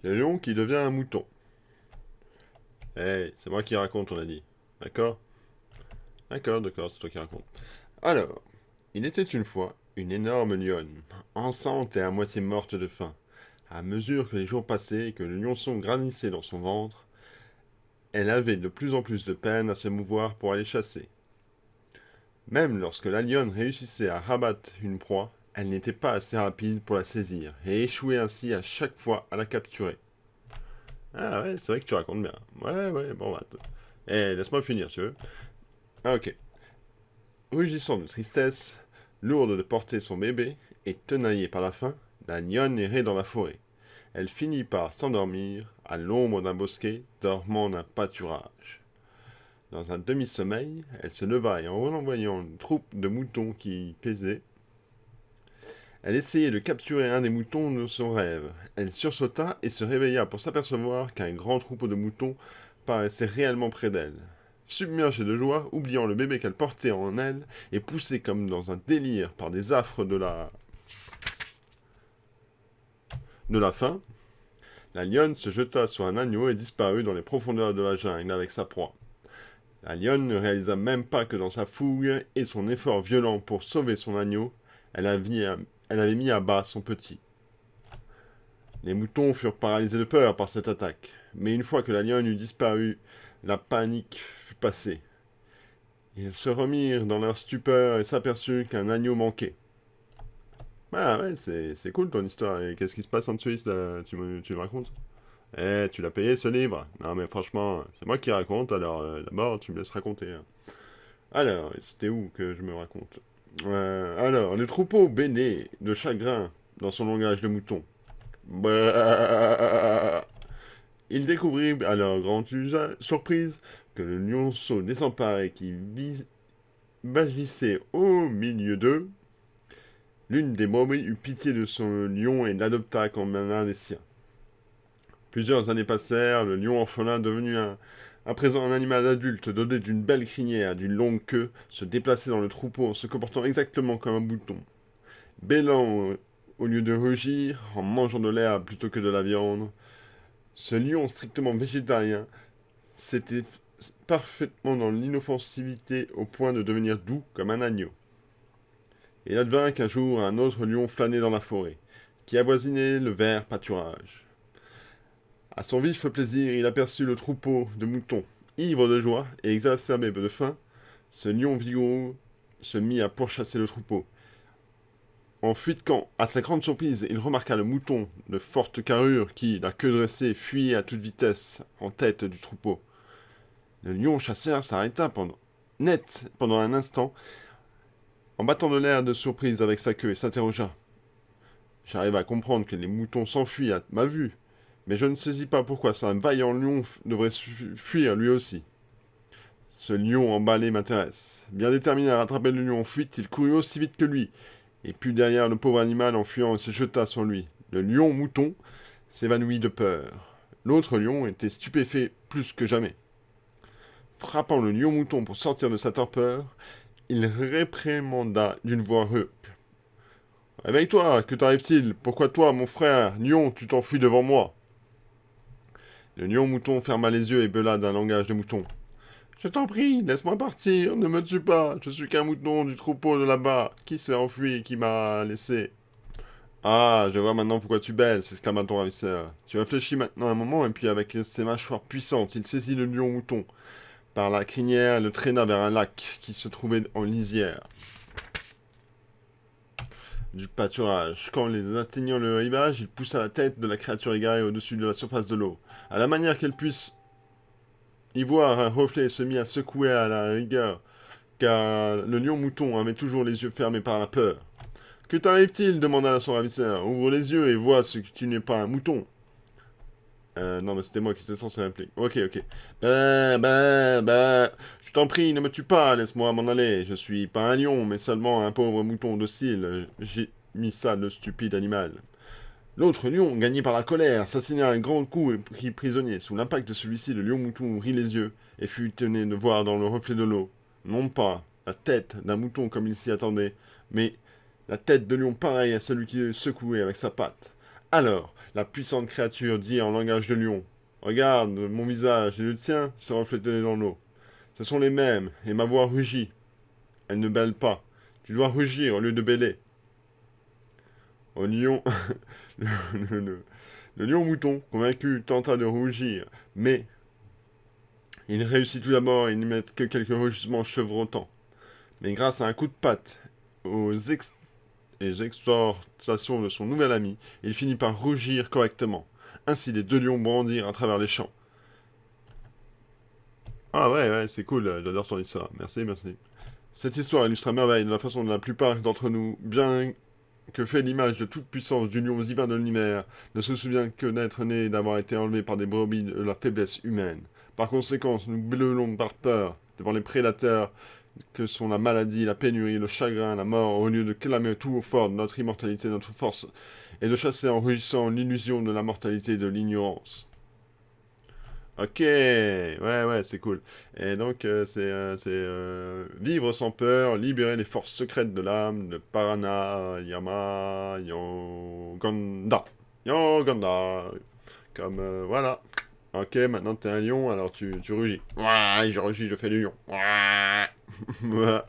Le lion qui devient un mouton. Hey, c'est moi qui raconte, on a dit. D'accord? D'accord, c'est toi qui raconte. Alors, il était une fois une énorme lionne, enceinte et à moitié morte de faim. À mesure que les jours passaient et que le lionçon grandissait dans son ventre, elle avait de plus en plus de peine à se mouvoir pour aller chasser. Même lorsque la lionne réussissait à rabattre une proie, elle n'était pas assez rapide pour la saisir et échouait ainsi à chaque fois à la capturer. Ah ouais, c'est vrai que tu racontes bien. Ouais, bon bah. Eh, laisse-moi finir, tu veux. Ah ok. Rugissant de tristesse, lourde de porter son bébé et tenaillée par la faim, la lionne errait dans la forêt. Elle finit par s'endormir à l'ombre d'un bosquet, dormant d'un pâturage. Dans un demi-sommeil, elle se leva et en voyant une troupe de moutons qui paisaient, elle essayait de capturer un des moutons de son rêve. Elle sursauta et se réveilla pour s'apercevoir qu'un grand troupeau de moutons paraissait réellement près d'elle. Submergée de joie, oubliant le bébé qu'elle portait en elle, et poussée comme dans un délire par des affres de la faim, la lionne se jeta sur un agneau et disparut dans les profondeurs de la jungle avec sa proie. La lionne ne réalisa même pas que dans sa fougue et son effort violent pour sauver son agneau, elle avait mis à bas son petit. Les moutons furent paralysés de peur par cette attaque, mais une fois que la lionne eut disparu, la panique fut passée. Ils se remirent dans leur stupeur et s'aperçurent qu'un agneau manquait. Ah ouais, c'est cool ton histoire. Et qu'est-ce qui se passe en Suisse là tu me racontes? Eh, tu l'as payé ce livre? Non mais franchement, c'est moi qui raconte, alors d'abord tu me laisses raconter, hein. Alors, c'était où que je me raconte? Alors, les troupeaux bêlaient de chagrin dans son langage de mouton. Bah, il découvrit à leur grande surprise que le lionceau désemparé qui vagissait au milieu d'eux, l'une des brebis eut pitié de son lion et l'adopta comme l'un des siens. Plusieurs années passèrent, le lion orphelin devenu à présent un animal adulte doté d'une belle crinière, d'une longue queue, se déplaçait dans le troupeau en se comportant exactement comme un mouton. Bêlant au lieu de rugir, en mangeant de l'herbe plutôt que de la viande, ce lion strictement végétarien s'était parfaitement dans l'inoffensivité au point de devenir doux comme un agneau. Il advint qu'un jour un autre lion flânait dans la forêt, qui avoisinait le vert pâturage. À son vif plaisir, il aperçut le troupeau de moutons. Ivre de joie et exacerbé de faim, ce lion vigoureux se mit à pourchasser le troupeau. En fuite quand, à sa grande surprise, il remarqua le mouton de forte carrure qui, la queue dressée, fuyait à toute vitesse en tête du troupeau. Le lion chasseur s'arrêta pendant un instant, en battant de l'air de surprise avec sa queue et s'interrogea. J'arrive à comprendre que les moutons s'enfuient à ma vue, mais je ne saisis pas pourquoi un vaillant lion devrait fuir lui aussi. Ce lion emballé m'intéresse. Bien déterminé à rattraper le lion en fuite, il courut aussi vite que lui, et puis derrière le pauvre animal en fuyant et se jeta sur lui. Le lion mouton s'évanouit de peur. L'autre lion était stupéfait plus que jamais. Frappant le lion mouton pour sortir de sa torpeur, il réprimanda d'une voix rauque. Réveille-toi, que t'arrive-t-il? Pourquoi toi, mon frère, lion, tu t'enfuis devant moi? Le lion mouton ferma les yeux et bela d'un langage de mouton. Je t'en prie, laisse-moi partir, ne me tue pas, je suis qu'un mouton du troupeau de là-bas, qui s'est enfui et qui m'a laissé. Ah, je vois maintenant pourquoi tu belles, s'exclama ton ravisseur. Tu réfléchis maintenant un moment, et puis avec ses mâchoires puissantes, il saisit le lion mouton par la crinière et le traîna vers un lac qui se trouvait en lisière du pâturage. Quand les atteignant le rivage, il poussa la tête de la créature égarée au-dessus de la surface de l'eau. À la manière qu'elle puisse y voir un reflet se mit à secouer à la rigueur, car le lion mouton avait toujours les yeux fermés par la peur. Que t'arrive-t-il demanda son ravisseur. Ouvre les yeux et vois ce que tu n'es pas un mouton. Non, mais c'était moi qui étais censé appeler. Ok. Je t'en prie, ne me tue pas, laisse-moi m'en aller. Je suis pas un lion, mais seulement un pauvre mouton docile. J'ai mis ça, le stupide animal. L'autre lion, gagné par la colère, s'assigna un grand coup et prit prisonnier. Sous l'impact de celui-ci, le lion mouton ouvrit les yeux et fut étonné de voir dans le reflet de l'eau, non pas la tête d'un mouton comme il s'y attendait, mais la tête de lion pareille à celui qui le secouait avec sa patte. Alors, la puissante créature dit en langage de lion. Regarde, mon visage et le tien se reflétaient dans l'eau. Ce sont les mêmes, et ma voix rugit. Elle ne bêle pas. Tu dois rugir au lieu de bêler. Au lion, le, le lion mouton, convaincu, tenta de rougir, mais il réussit tout d'abord et n'émettre que quelques rugissements chevrotants. Mais grâce à un coup de patte et exhortations de son nouvel ami, il finit par rougir correctement. Ainsi, les deux lions bondirent à travers les champs. Ah ouais, c'est cool, j'adore ton histoire. Merci, merci. Cette histoire illustre à merveille de la façon dont la plupart d'entre nous, bien que fait l'image de toute puissance du lion divin de l'univers, ne se souvient que d'être né et d'avoir été enlevé par des brebis de la faiblesse humaine. Par conséquent, nous brûlons par peur devant les prédateurs que sont la maladie, la pénurie, le chagrin, la mort, au lieu de clamer tout au fort de notre immortalité, notre force, et de chasser en rugissant l'illusion de la mortalité et de l'ignorance. Ok, ouais, c'est cool. Et donc, vivre sans peur, libérer les forces secrètes de l'âme, de Parana, Yama, Yoganda. Yoganda. Comme, voilà. Ok, maintenant t'es un lion, alors tu rugis. Ouais, je rugis, je fais du lion. Ouais. Voilà.